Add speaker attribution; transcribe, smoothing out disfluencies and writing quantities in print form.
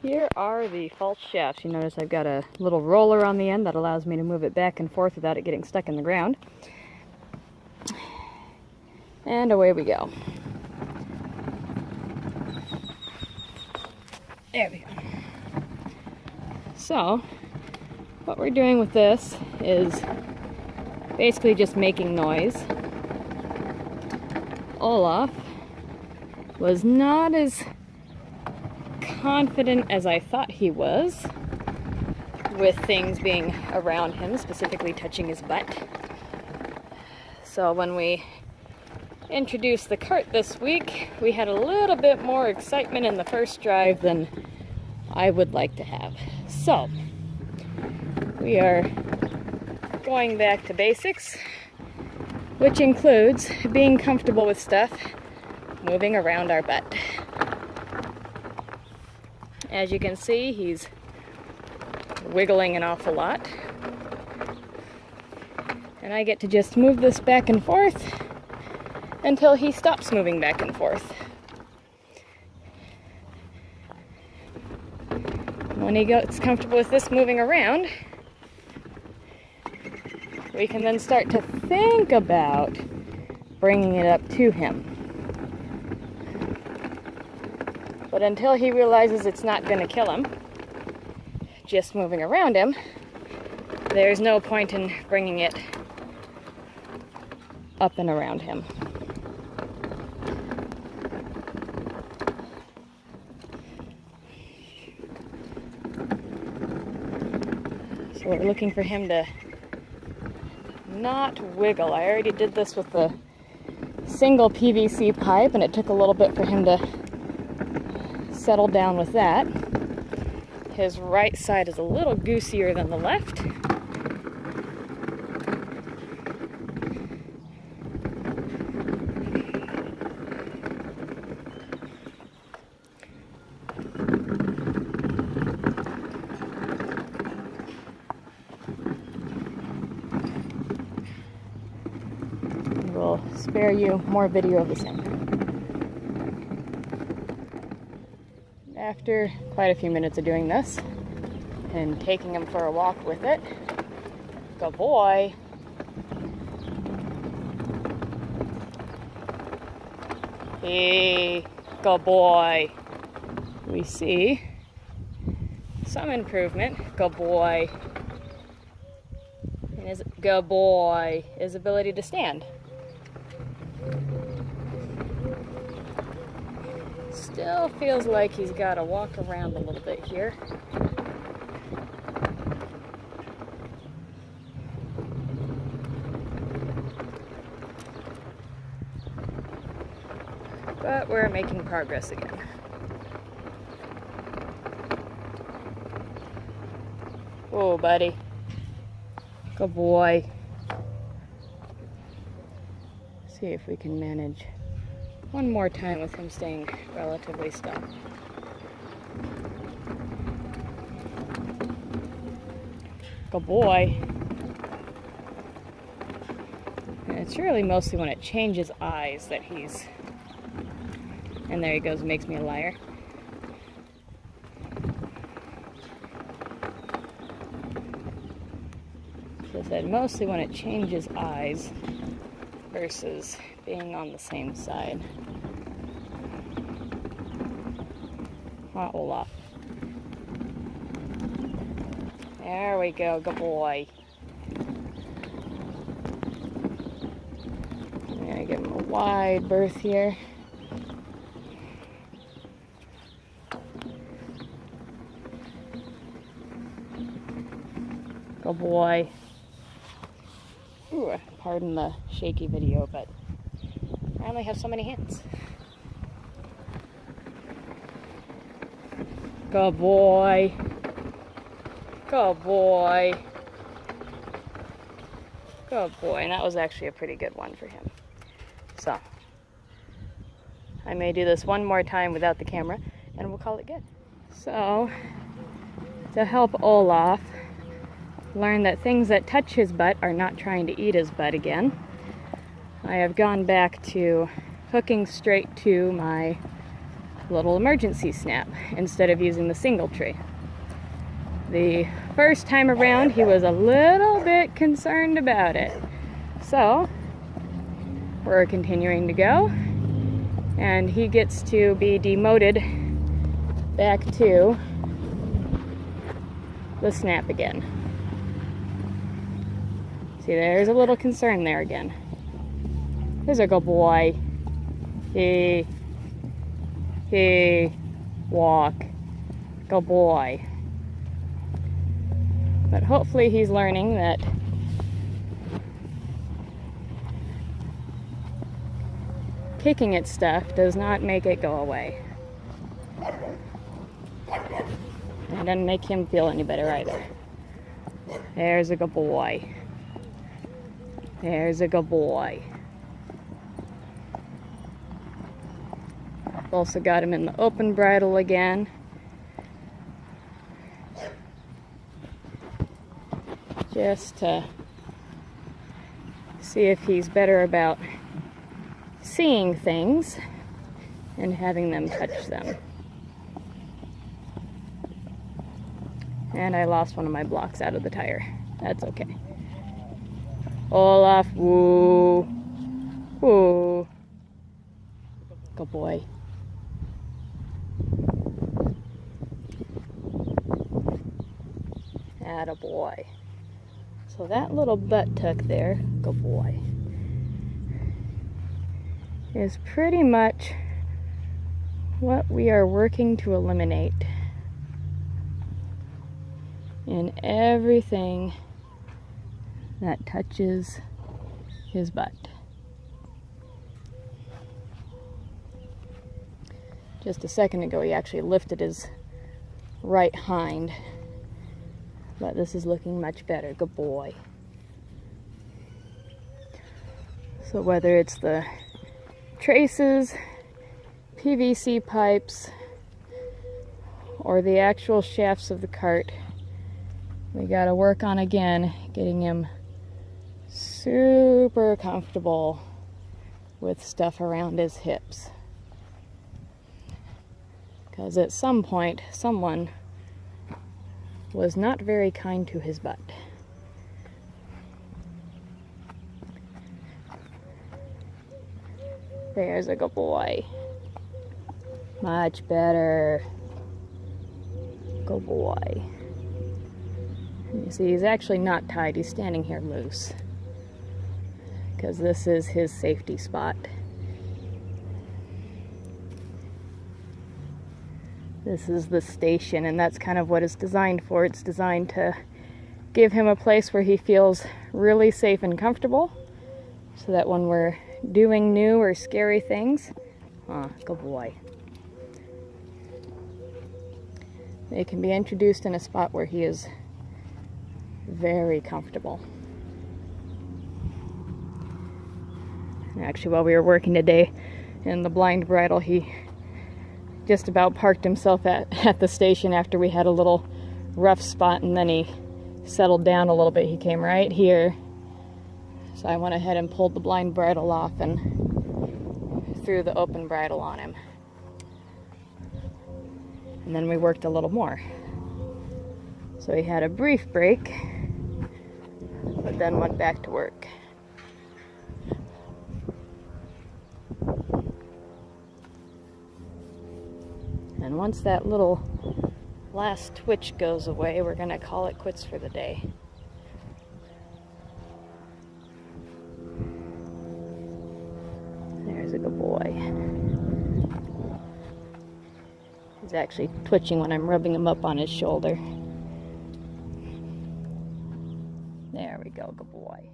Speaker 1: Here are the false shafts. You notice I've got a little roller on the end that allows me to move it back and forth without it getting stuck in the ground. And away we go. There we go. So, what we're doing with this is basically just making noise. Olaf was not as confident as I thought he was with things being around him, specifically touching his butt. So when we introduced the cart this week, we had a little bit more excitement in the first drive than I would like to have. So we are going back to basics, which includes being comfortable with stuff moving around our butt. As you can see, he's wiggling an awful lot. And I get to just move this back and forth until he stops moving back and forth. When he gets comfortable with this moving around, we can then start to think about bringing it up to him. But until he realizes it's not going to kill him, just moving around him, there's no point in bringing it up and around him. So we're looking for him to not wiggle. I already did this with the single PVC pipe, and it took a little bit for him to settle down with that. His right side is a little goosier than the left. We'll spare you more video of the same. After quite a few minutes of doing this and taking him for a walk with it, good boy. Hey, good boy. We see some improvement. Good boy. And his good boy, his ability to stand. Still feels like he's got to walk around a little bit here. But we're making progress again. Oh, buddy. Good boy. See if we can manage one more time with him staying relatively still. Good boy. And it's really mostly when it changes eyes that he's... And there he goes, makes me a liar. As I said, mostly when it changes eyes versus being on the same side. Olaf. There we go, good boy. I'm gonna give him a wide berth here. Good boy. Ooh, pardon the shaky video, but I only have so many hands. Good boy. Good boy. Good boy. And that was actually a pretty good one for him. So, I may do this one more time without the camera, and we'll call it good. So, to help Olaf learn that things that touch his butt are not trying to eat his butt again, I have gone back to hooking straight to my little emergency snap instead of using the single tree. The first time around, he was a little bit concerned about it. So, we're continuing to go, and he gets to be demoted back to the snap again. See, there's a little concern there again. There's a good boy. He, walk. Good boy. But hopefully he's learning that kicking at stuff does not make it go away. And doesn't make him feel any better either. There's a good boy. There's a good boy. Also got him in the open bridle again. Just to see if he's better about seeing things and having them touch them. And I lost one of my blocks out of the tire. That's okay. Olaf, woo, woo. Good boy. Attaboy. So that little butt tuck there, good boy, is pretty much what we are working to eliminate in everything that touches his butt. Just a second ago he actually lifted his right hind, but this is looking much better. Good boy. So whether it's the traces, PVC pipes, or the actual shafts of the cart, we gotta work on again getting him super comfortable with stuff around his hips. Because at some point, someone was not very kind to his butt. There's a good boy. Much better. Good boy. You see, he's actually not tied. He's standing here loose, because this is his safety spot. This is the station, and that's kind of what it's designed for. It's designed to give him a place where he feels really safe and comfortable, so that when we're doing new or scary things, good boy, they can be introduced in a spot where he is very comfortable. And actually, while we were working today in the blind bridle, he just about parked himself at the station after we had a little rough spot, and then he settled down a little bit. He came right here. So I went ahead and pulled the blind bridle off and threw the open bridle on him. And then we worked a little more. So he had a brief break, but then went back to work. And once that little last twitch goes away, we're gonna call it quits for the day. There's a good boy. He's actually twitching when I'm rubbing him up on his shoulder. There we go, good boy.